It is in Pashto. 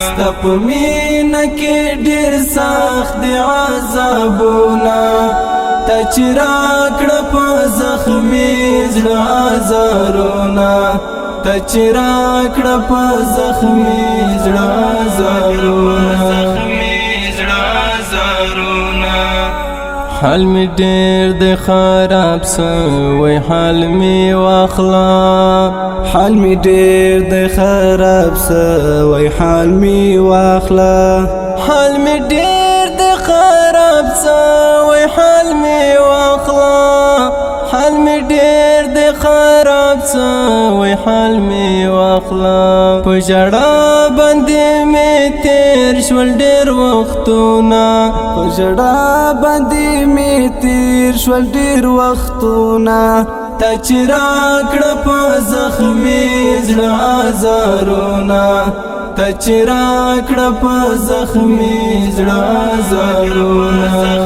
ستپ مینه کې ډېر سخت دی عذابونه تا چې راکړه په زخمي زړه هزارونه تا چې راکړه په زخمي زړه هزارونه حال می ډېر د خراب سوی حال می واخلا حال می ډېر د خراب سوی حال می واخلا حال می ډېر د خراب سوی حال می واخلا حال می ډېر د خراب سوی حال می واخلا په ژړا باندې می تیر شول ډېر وختونه په ژړا باندې می تیر شول ډېر وختونه تا چې راکړه په زخمي زړه هزارونه تا چې راکړه په زخمي زړه هزارونه